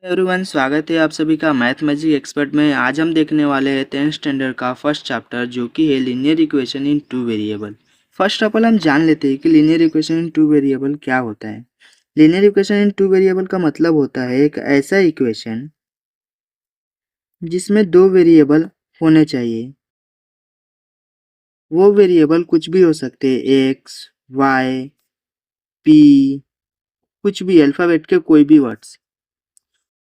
Everyone, स्वागत है आप सभी का मैथ मैजिक एक्सपर्ट में। आज हम देखने वाले हैं 10th स्टैंडर्ड का फर्स्ट चैप्टर जो कि है linear equation in two variable. First of all हम जान लेते हैं कि linear equation in two variable क्या होता है। Linear equation in two variable का मतलब होता है एक ऐसा इक्वेशन जिसमें दो वेरिएबल होने चाहिए। वो वेरिएबल कुछ भी हो सकते हैं, एक्स, वाई, पी, कुछ भी अल्फाबेट के कोई भी वर्ड्स,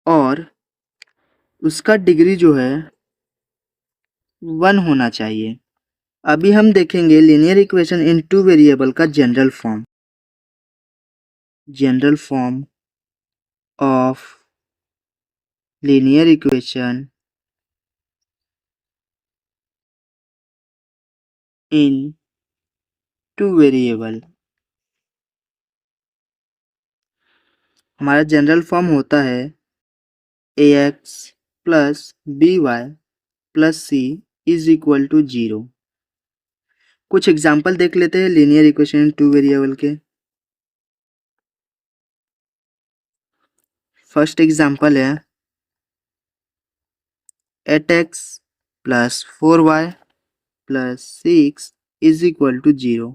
और उसका डिग्री जो है 1 होना चाहिए। अभी हम देखेंगे linear equation in two variable का general form of linear equation in two variable. हमारा जनरल फॉर्म होता है ax plus by plus c is equal to 0। कुछ एग्जाम्पल देख लेते हैं linear equation in two variable के। फर्स्ट एग्जाम्पल है 8x plus 4y plus 6 is equal to 0।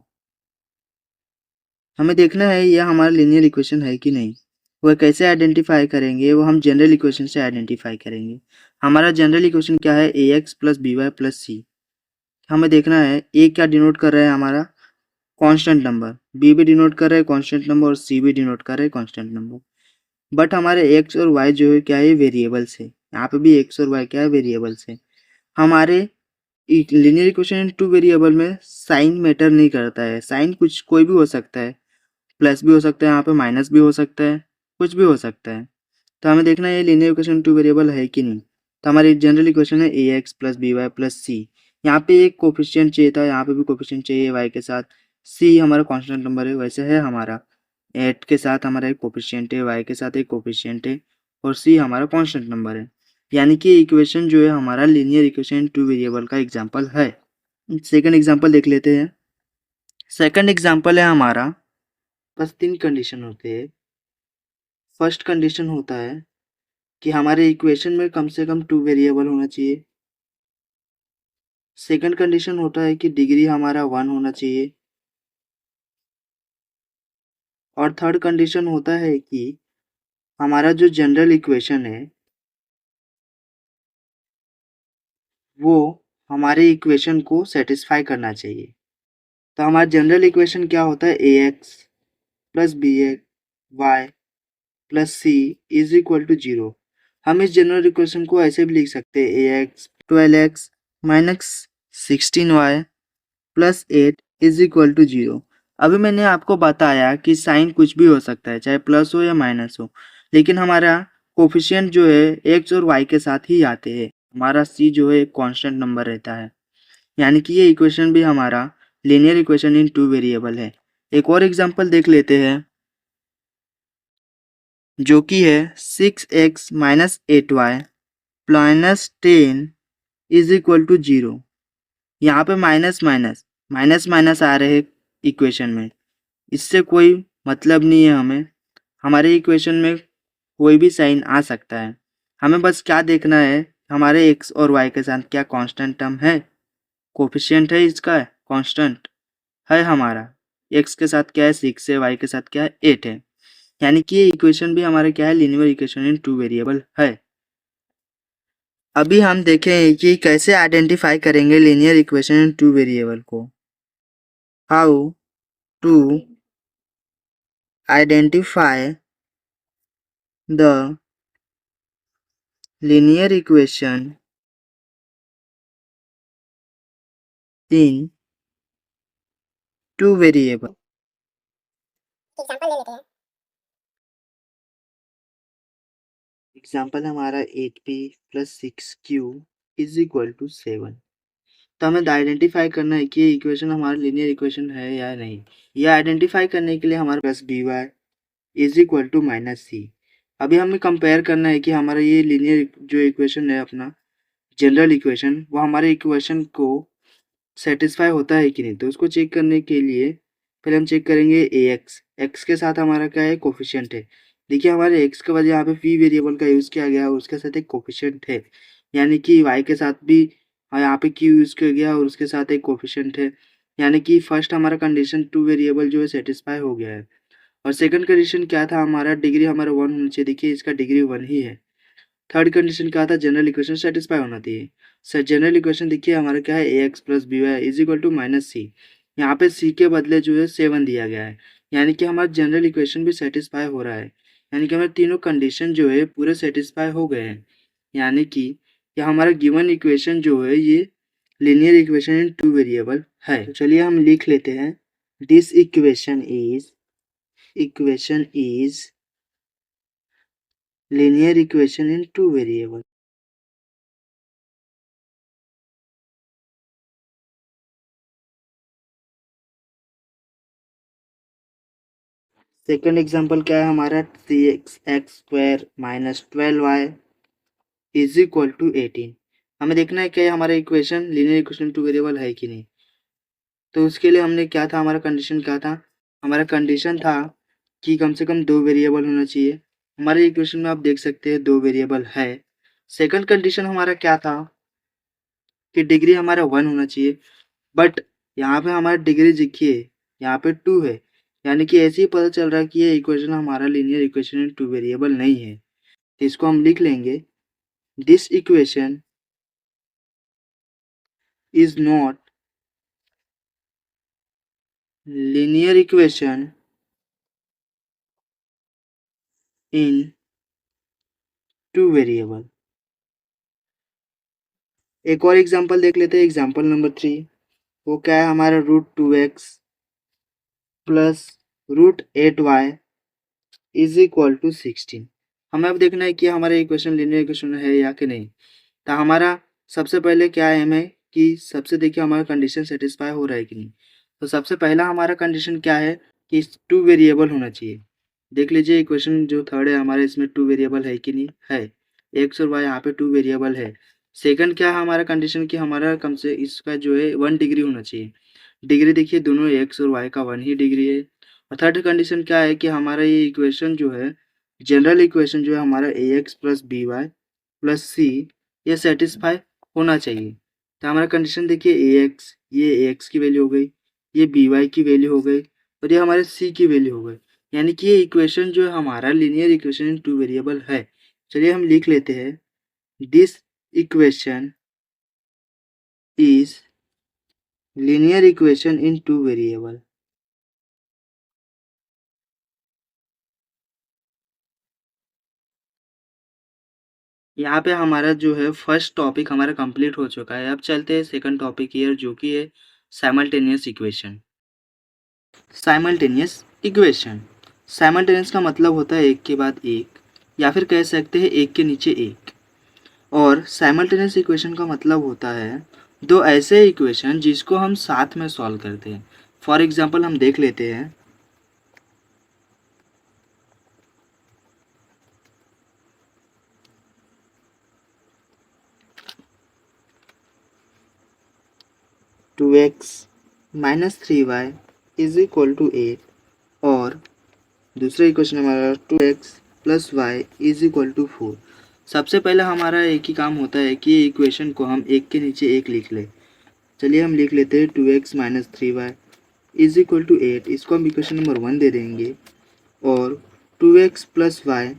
हमें देखना है यह हमारा लीनियर इक्वेशन है कि नहीं। वह कैसे आइडेंटिफाई करेंगे, वो हम जनरल इक्वेशन से आइडेंटिफाई करेंगे। हमारा जनरल इक्वेशन क्या है, a x plus b y plus c. हमें देखना है ए क्या डिनोट कर रहा है, हमारा कांस्टेंट नंबर, बी भी डिनोट कर रहा है कांस्टेंट नंबर, और सी भी डिनोट कर रहा है कांस्टेंट नंबर। बट हमारे एक्स और वाई जो है क्या है, वेरिएबल्स है। यहाँ पे भी एक्स और वाई क्या है, वेरिएबल्स है। हमारे linear equation in two variable में साइन मैटर नहीं करता है। साइन कुछ कोई भी हो सकता है, प्लस भी हो सकता है, यहाँ पे माइनस भी हो सकता है, कुछ भी हो सकता है। तो हमें देखना है ये लीनियर इक्वेशन टू वेरिएबल है कि नहीं। तो हमारी जनरल इक्वेशन है a x plus b y plus c. यहाँ पे एक कोफिशिएंट चाहिए था, यहाँ पे भी कोफिशिएंट चाहिए वाई के साथ। सी हमारा कांस्टेंट नंबर है, वैसे है हमारा 8 के साथ हमारा एक कोफिशिएंट है, वाई के साथ एक कोफिशिएंट है, और सी हमारा कांस्टेंट नंबर है। यानी कि इक्वेशन जो है हमारा लीनियर इक्वेशन टू वेरिएबल का एग्जाम्पल है। सेकंड एग्जाम्पल देख लेते हैं। सेकंड एग्जाम्पल है हमारा, बस 3 कंडीशन होते हैं। फर्स्ट कंडीशन होता है कि हमारे इक्वेशन में कम से कम 2 वेरिएबल होना चाहिए। सेकंड कंडीशन होता है कि डिग्री हमारा 1 होना चाहिए। और थर्ड कंडीशन होता है कि हमारा जो जनरल इक्वेशन है वो हमारे इक्वेशन को सेटिस्फाई करना चाहिए। तो हमारा जनरल इक्वेशन क्या होता है, a x plus b x y plus c is equal to 0। हम इस जनरल इक्वेशन को ऐसे भी लिख सकते हैं, a x 12x minus 16y plus 8 is equal to 0। अभी मैंने आपको बताया कि साइन कुछ भी हो सकता है, चाहे प्लस हो या माइनस हो, लेकिन हमारा कोफिशिएंट जो है एक्स और वाई के साथ ही आते हैं। हमारा सी जो है एक कांस्टेंट नंबर रहता है। यानी कि ये इक्वेशन भी हमारा linear equation in two variable है। एक और एग्जांपल देख लेते हैं जो कि है 6x minus 8y plus 10 is equal to 0। यहाँ पे माइनस माइनस माइनस माइनस आ रहे इक्वेशन में, इससे कोई मतलब नहीं है। हमारे इक्वेशन में कोई भी साइन आ सकता है। हमें बस क्या देखना है, हमारे एक्स और वाई के साथ क्या कांस्टेंट टर्म है, कोफिशिएंट है इसका कांस्टेंट है। हमारा एक्स के साथ क्या है 6 है, वाई के साथ क्या है 8 है। यानी कि ये इक्वेशन भी हमारे क्या है, linear equation in two variable है। अभी हम देखें कि कैसे आइडेंटिफाई करेंगे linear equation in two variable को। How to identify the linear equation in two variable। Example ले लेते हैं। एग्जाम्पल हमारा 8p plus 6q is equal to 7। तो हमें आइडेंटिफाई करना है कि ये इक्वेशन हमारा लीनियर इक्वेशन है या नहीं। ये आइडेंटिफाई करने के लिए हमारे पास b y is equal to minus c. अभी हमें कंपेयर करना है कि हमारा ये लीनियर जो इक्वेशन है अपना जनरल इक्वेशन, वो हमारे इक्वेशन को सेटिस्फाई होता है कि नहीं। तो उसको चेक करने के लिए पहले हम चेक करेंगे ए एक्स। एक्स के साथ हमारा क्या है, कोफिशिएंट है। देखिए हमारे x के बाद यहाँ पे v वेरिएबल का यूज़ किया गया और उसके साथ एक कोफिशिएंट है, यानी कि y के साथ भी यहाँ पे q यूज़ किया गया और उसके साथ एक कोफिशिएंट है, यानी कि फर्स्ट हमारा कंडीशन 2 वेरिएबल जो है सेटिस्फाई हो गया है। और सेकंड कंडीशन क्या था, हमारा डिग्री हमारा 1 होना चाहिए। देखिए इसका डिग्री 1 ही है। थर्ड कंडीशन क्या था, जनरल इक्वेशन सेटिस्फाई होना चाहिए। सर जनरल इक्वेशन देखिए हमारा क्या है, ax plus b y is equal to minus c. यहाँ पे c के बदले जो है 7 दिया गया है, यानी कि हमारा जनरल इक्वेशन भी सेटिस्फाई हो रहा है, यानी कि हमारे तीनों कंडीशन जो है पूरे सेटिस्फाई हो गए हैं, यानी कि ये हमारा गिवन इक्वेशन जो है ये लीनियर इक्वेशन इन 2 वेरिएबल है। तो चलिए हम लिख लेते हैं, this equation is linear equation in 2 variable। Second example क्या है हमारा, 3x square minus 12y is equal to 18। हमें देखना है कि हमारा इक्वेशन लीनियर इक्वेशन 2 वेरिएबल है कि नहीं। तो उसके लिए हमने क्या था, हमारा कंडीशन क्या था, हमारा कंडीशन था कि कम से कम 2 वेरिएबल होना चाहिए। हमारे इक्वेशन में आप देख सकते हैं 2 वेरिएबल है। सेकंड कंडीशन हमारा क्या था कि डिग्री हमारा 1 होना चाहिए, बट यहाँ पे हमारा डिग्री देखिए यहाँ पे 2 है, यानी कि ऐसे ही पता चल रहा है कि ये इक्वेशन हमारा लीनियर इक्वेशन इन 2 वेरिएबल नहीं है। तो इसको हम लिख लेंगे, this equation is not linear equation in 2 variable. एक और एग्जांपल देख लेते हैं, एग्जांपल नंबर 3। वो क्या है हमारा, √2x plus √8y is equal to 16। हमें अब देखना है कि हमारा इक्वेशन लीनियर इक्वेशन है या कि नहीं। तो हमारा सबसे पहले क्या है, हमें कि सबसे देखिए हमारा कंडीशन सेटिस्फाई हो रहा है कि नहीं। तो सबसे पहला हमारा कंडीशन क्या है कि 2 वेरिएबल होना चाहिए। देख लीजिए इक्वेशन जो थर्ड है हमारे, इसमें 2 वेरिएबल है कि नहीं है, एक्स और वाई यहाँ पे 2 वेरिएबल है। सेकंड क्या है हमारा कंडीशन कि हमारा कम से इसका जो है 1 डिग्री होना चाहिए। डिग्री देखिए दोनों एक्स और वाई का 1 ही डिग्री है। और थर्ड कंडीशन क्या है कि हमारा ये इक्वेशन जो है, जनरल इक्वेशन जो है हमारा ax plus b y plus c, ये सेटिस्फाई होना चाहिए। तो हमारा कंडीशन देखिए ये ax की वैल्यू हो गई, ये by की वैल्यू हो गई और ये हमारे c की वैल्यू हो गई, यानी कि ये इक्वेशन जो है हमारा लीनियर इक्वेशन इन 2 वेरिएबल है। चलिए हम लिख लेते हैं, this equation is linear equation in 2 variable. यहाँ पे हमारा जो है फर्स्ट टॉपिक हमारा कंप्लीट हो चुका है। अब चलते हैं सेकंड टॉपिक की ओर, जो कि है simultaneous equation. Simultaneous equation, simultaneous का मतलब होता है एक के बाद एक, या फिर कह सकते हैं एक के नीचे एक। और साइमल्टेनियस इक्वेशन का मतलब होता है दो ऐसे इक्वेशन जिसको हम साथ में सॉल्व करते हैं। फॉर एग्जांपल हम देख लेते हैं, two x minus 3y is equal to 8, और दूसरा इक्वेशन हमारा 2x plus y is equal to 4। सबसे पहले हमारा एक ही काम होता है कि इक्वेशन को हम एक के नीचे एक लिख लें। चलिए हम लिख लेते हैं 2x minus 3y is equal to 8, इसको हम इक्वेशन नंबर 1 दे देंगे। और 2x plus y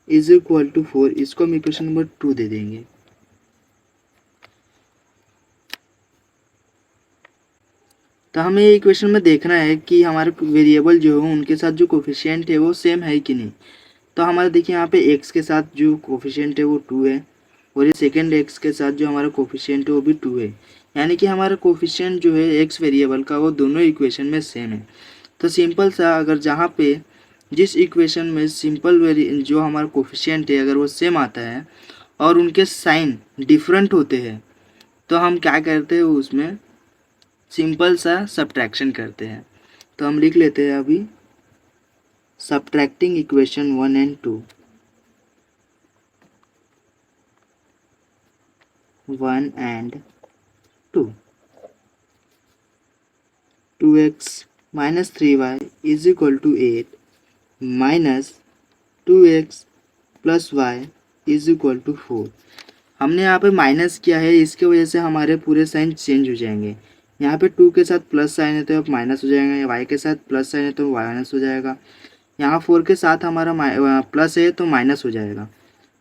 is equal to 4, इसको हम इक्वेशन नंबर 2 दे देंगे। तो हमें ये इक्वेशन में देखना है कि हमारे वेरिएबल जो है उनके साथ जो कोफिशिएंट है वो सेम है कि नहीं। तो हमारा देखिए यहाँ पे x के साथ जो कोफिशिएंट है वो 2 है, और ये सेकेंड x के साथ जो हमारा कोफिशिएंट है वो भी 2 है, यानी कि हमारा कोफिशिएंट जो है x वेरिएबल का वो दोनों इक्वेशन में सेम है। तो सिंपल सा, अगर जहाँ पे जिस इक्वेशन में सिंपल जो हमारा कोफिशिएंट है अगर वो सेम आता है और उनके साइन डिफरेंट होते हैं, तो हम क्या करते हैं उसमें सिंपल सा सब्ट्रैक्शन करते हैं। तो हम लिख लेते हैं अभी, subtracting equation 1 and 2, 1 and 2, 2x minus 3y is equal to 8 minus 2x plus y is equal to 4। हमने यहाँ पे माइनस किया है, इसके वजह से हमारे पूरे साइन चेंज हो जाएंगे। यहाँ पे 2 के साथ प्लस साइन है तो अब माइनस हो जाएगा, वाई के साथ प्लस साइन है तो माइनस हो जाएगा, यहाँ 4 के साथ हमारा प्लस है तो माइनस हो जाएगा।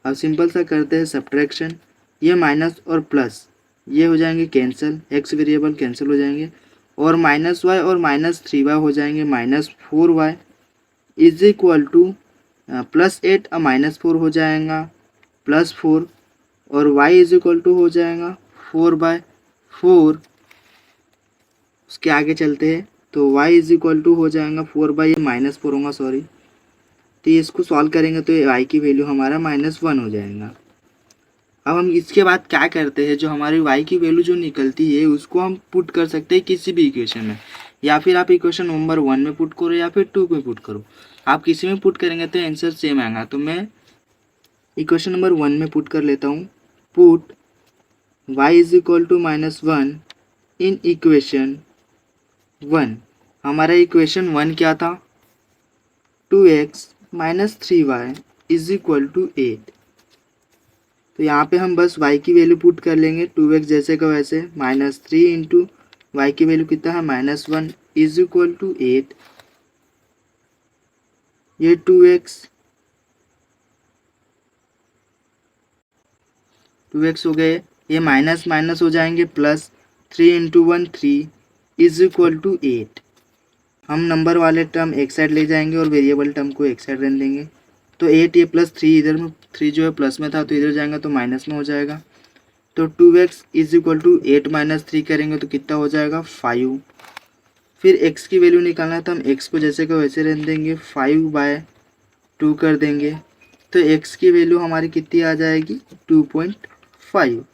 अब सिंपल सा करते हैं सब्ट्रैक्शन, ये माइनस और प्लस ये हो जाएंगे कैंसिल, एक्स वेरिएबल कैंसिल हो जाएंगे, और माइनस वाई और माइनस 3y हो जाएंगे -4y इज इक्वल टू +8 -4 हो जाएगा +4, और y इज इक्वल टू हो जाएगा 4/4। उसके आगे चलते हैं तो y इज इक्वल टू हो जाएगा 4/4 होगा, सॉरी। तो ये इसको सॉल्व करेंगे तो y की वैल्यू हमारा -1 हो जाएगा। अब हम इसके बाद क्या करते हैं, जो हमारी y की वैल्यू जो निकलती है उसको हम पुट कर सकते हैं किसी भी इक्वेशन में, या फिर आप इक्वेशन नंबर 1 में पुट करो या फिर 2 में पुट करो। आप किसी में पुट करेंगे तो आंसर सेम आएगा। तो मैं इक्वेशन नंबर 1 में पुट कर लेता हूँ। Put y is equal to -1 in equation 1। हमारा इक्वेशन 1 क्या था, 2x - 3y is equal to 8। तो यहाँ पे हम बस y की वैल्यू पुट कर लेंगे, 2x जैसे का वैसे, -3 इंटू वाई की वैल्यू कितना है -1 इज इक्वल टू 8। ये 2x हो गए, ये माइनस माइनस हो जाएंगे plus, 3 into 1 3 is equal to 8। हम नंबर वाले टर्म एक साइड ले जाएंगे और वेरिएबल टर्म को एक साइड रख देंगे। तो 8 ये +3 इधर में, 3 जो है प्लस में था तो इधर जाएगा तो माइनस में हो जाएगा। तो 2x इज इक्वल टू 8 - 3 करेंगे तो कितना हो जाएगा 5। फिर x की वैल्यू निकालना है तो हम x को जैसे को वैसे रख देंगे, 5/2 कर देंगे। तो x की वैल्यू हमारी कितनी आ जाएगी 2.5।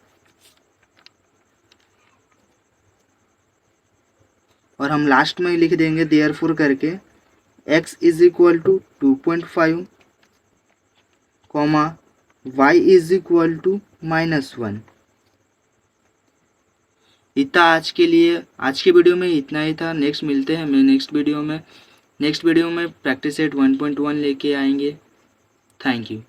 और हम लास्ट में लिख देंगे देयरफॉर करके x is equal to 2.5 comma y is equal to -1। इतना आज के लिए, आज के वीडियो में इतना ही था। नेक्स्ट मिलते हैं मैं नेक्स्ट वीडियो में प्रैक्टिस सेट 1.1 लेके आएंगे। Thank you.